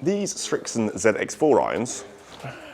These Srixon ZX4 irons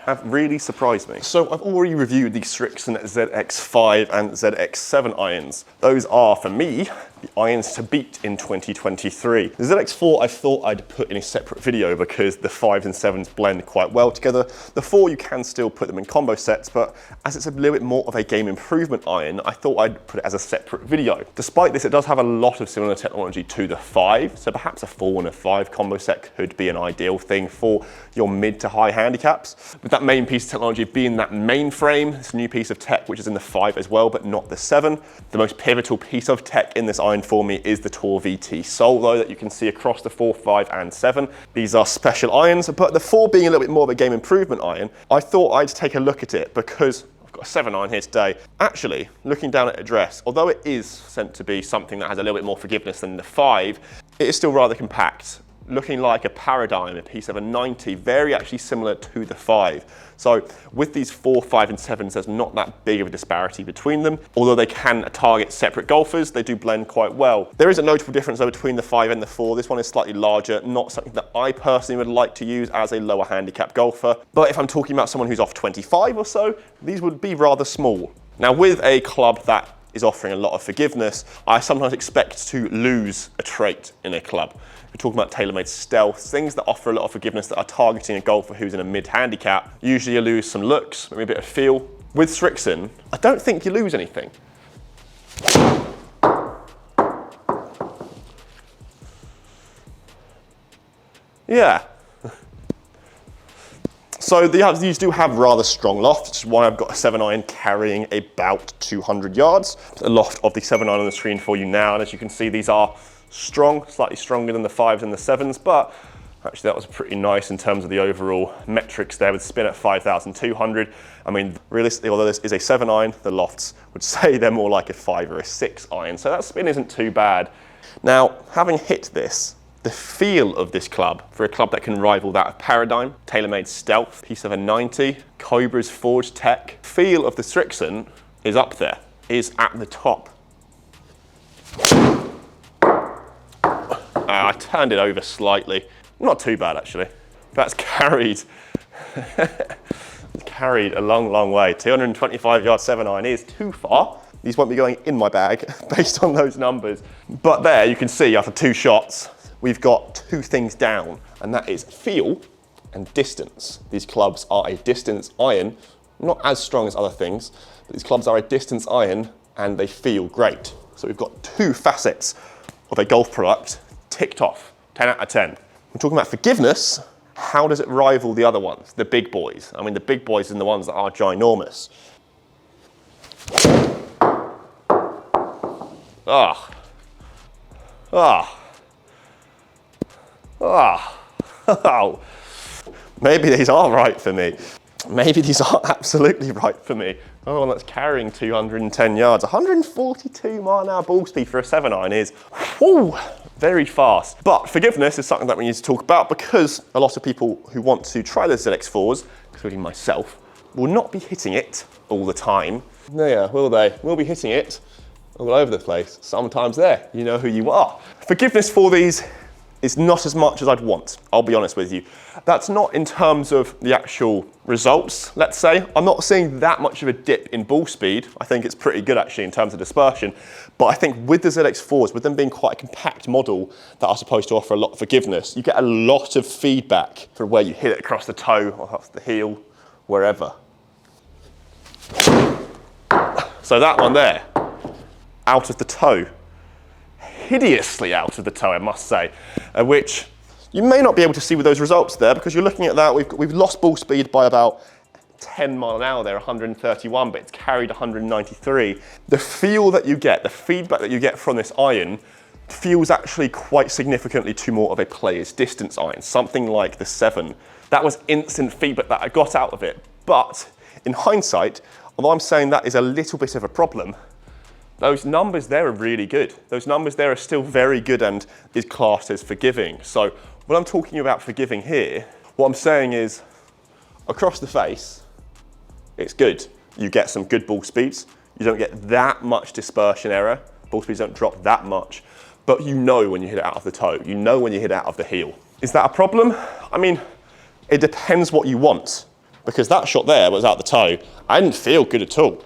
have really surprised me. So I've already reviewed the Srixon ZX5 and ZX7 irons. Those are, for me, the irons to beat in 2023. The ZX4 I thought I'd put in a separate video because the 5s and 7s blend quite well together. The 4 you can still put them in combo sets, but as it's a little bit more of a game improvement iron, I thought I'd put it as a separate video. Despite this, it does have a lot of similar technology to the 5, so perhaps a 4 and a 5 combo set could be an ideal thing for your mid to high handicaps. With that main piece of technology being that mainframe, this new piece of tech which is in the 5 as well, but not the 7. The most pivotal piece of tech in this iron for me is the Tor VT sole though that you can see across the 4, 5 and 7. These are special irons, but the 4 being a little bit more of a game improvement iron, I thought I'd take a look at it because I've got a 7 iron here today. Actually, looking down at address, although it is sent to be something that has a little bit more forgiveness than the 5, it is still rather compact. Looking like a Paradigm, a piece of a 90, very actually similar to the 5. So with these 4, 5 and 7s, there's not that big of a disparity between them. Although they can target separate golfers, they do blend quite well. There is a notable difference though between the 5 and the 4. This one is slightly larger, not something that I personally would like to use as a lower handicap golfer. But if I'm talking about someone who's off 25 or so, these would be rather small. Now with a club that is offering a lot of forgiveness, I sometimes expect to lose a trait in a club. We're talking about tailor-made stealth, things that offer a lot of forgiveness that are targeting a golfer who's in a mid-handicap. Usually you lose some looks, maybe a bit of feel. With Srixon, I don't think you lose anything. Yeah. So these do have rather strong loft, which is why I've got a 7 iron carrying about 200 yards. The loft of the 7 iron on the screen for you now, and as you can see, these are strong, slightly stronger than the 5s and the 7s, but actually that was pretty nice in terms of the overall metrics there with spin at 5,200. I mean, realistically, although this is a 7 iron, the lofts would say they're more like a 5 or a 6 iron, so that spin isn't too bad. Now, having hit this, the feel of this club, for a club that can rival that of Paradigm, TaylorMade Stealth, piece of a 90, Cobra's Forged Tech, feel of the Srixon is up there, is at the top. I turned it over slightly. Not too bad actually. That's carried a long way. 225 yard 7 iron is too far. These won't be going in my bag based on those numbers. But there you can see after 2 shots, we've got 2 things down, and that is feel and distance. These clubs are a distance iron, not as strong as other things, but these clubs are a distance iron and they feel great. So we've got 2 facets of a golf product ticked off, 10 out of 10. We're talking about forgiveness. How does it rival the other ones, the big boys? I mean, the big boys are the ones that are ginormous. Maybe these are right for me. Maybe these are absolutely right for me. Another one that's carrying 210 yards. 142 mile an hour ball speed for a 7 iron is whoo, very fast. But forgiveness is something that we need to talk about because a lot of people who want to try the ZX4s, including myself, will not be hitting it all the time. Yeah, will they? We'll be hitting it all over the place. Sometimes there, you know who you are. Forgiveness for these is not as much as I'd want, I'll be honest with you. That's not in terms of the actual results, let's say. I'm not seeing that much of a dip in ball speed. I think it's pretty good actually in terms of dispersion. But I think with the ZX4s, with them being quite a compact model that are supposed to offer a lot of forgiveness, you get a lot of feedback for where you hit it across the toe or across the heel, wherever. So that one there, out of the toe. Hideously out of the toe, I must say, which you may not be able to see with those results there because you're looking at that, we've lost ball speed by about 10 mile an hour there, 131, but it's carried 193. The feel that you get, the feedback that you get from this iron feels actually quite significantly to more of a player's distance iron, something like the 7. That was instant feedback that I got out of it, but in hindsight, although I'm saying that is a little bit of a problem, those numbers there are really good. Those numbers there are still very good and is classed as forgiving. So when I'm talking about forgiving here, what I'm saying is across the face, it's good. You get some good ball speeds. You don't get that much dispersion error. Ball speeds don't drop that much, but you know when you hit it out of the toe. You know when you hit it out of the heel. Is that a problem? I mean, it depends what you want, because that shot there was out the toe. I didn't feel good at all.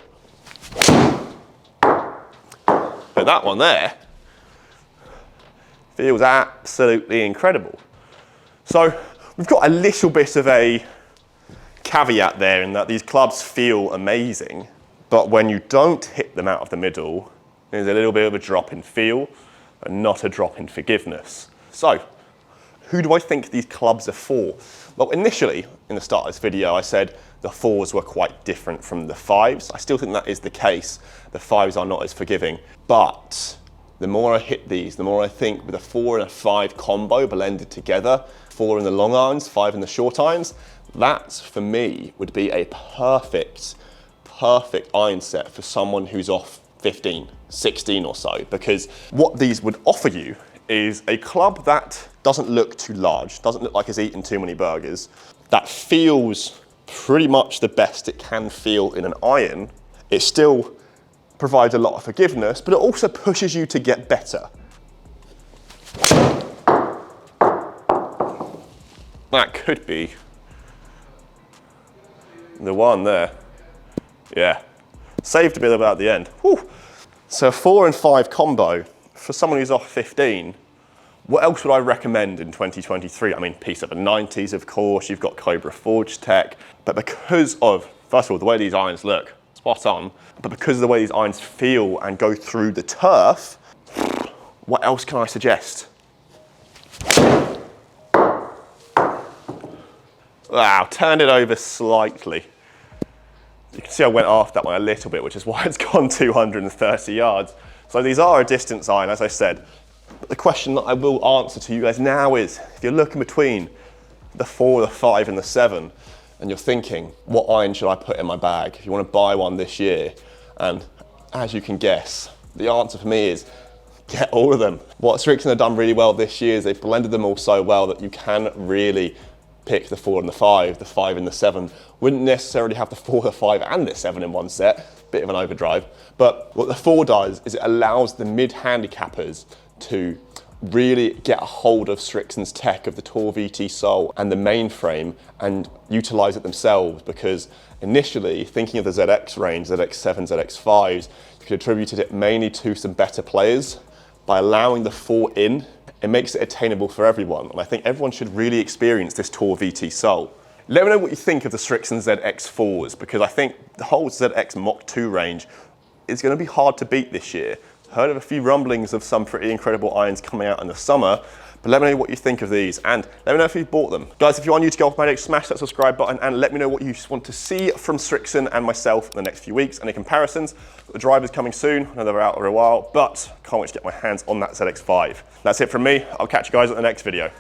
But that one there feels absolutely incredible. So we've got a little bit of a caveat there in that these clubs feel amazing, but when you don't hit them out of the middle, there's a little bit of a drop in feel, but not a drop in forgiveness. So, who do I think these clubs are for? Well, initially, in the start of this video, I said the 4s were quite different from the 5s. I still think that is the case. The 5s are not as forgiving, but the more I hit these, the more I think with a 4 and a 5 combo blended together, 4 in the long irons, 5 in the short irons, that, for me, would be a perfect iron set for someone who's off 15, 16 or so, because what these would offer you is a club that doesn't look too large, doesn't look like it's eaten too many burgers, that feels pretty much the best it can feel in an iron. It still provides a lot of forgiveness, but it also pushes you to get better. That could be the one there. Yeah, saved a bit about the end. Whew. So a 4 and 5 combo for someone who's off 15. What else would I recommend in 2023? I mean, piece of the 90s, of course. You've got Cobra Forge tech, but because of, first of all, the way these irons look, spot on, but because of the way these irons feel and go through the turf, what else can I suggest? Wow, turned it over slightly. You can see I went off that one a little bit, which is why it's gone 230 yards. So these are a distance iron, as I said. But the question that I will answer to you guys now is, if you're looking between the 4, the 5 and the 7, and you're thinking, what iron should I put in my bag? If you want to buy one this year, and as you can guess, the answer for me is, get all of them. What Srixon have done really well this year is they've blended them all so well that you can really pick the 4 and the 5 and the 7. Wouldn't necessarily have the 4, the 5 and the 7 in one set, bit of an overdrive. But what the 4 does is it allows the mid-handicappers to really get a hold of Srixon's tech of the Tor VT sole and the mainframe and utilize it themselves, because initially, thinking of the ZX range, ZX7, ZX5s, you could attribute it mainly to some better players. By allowing the 4 in, it makes it attainable for everyone, and I think everyone should really experience this Tor VT sole. Let me know what you think of the Srixon ZX4s, because I think the whole ZX Mach 2 range is going to be hard to beat this year. Heard of a few rumblings of some pretty incredible irons coming out in the summer, but let me know what you think of these, and let me know if you've bought them. Guys, if you are new to GolfMagic, smash that subscribe button and let me know what you want to see from Srixon and myself in the next few weeks. Any comparisons? The driver's coming soon. I know they're out for a while, but can't wait to get my hands on that ZX5. That's it from me. I'll catch you guys at the next video.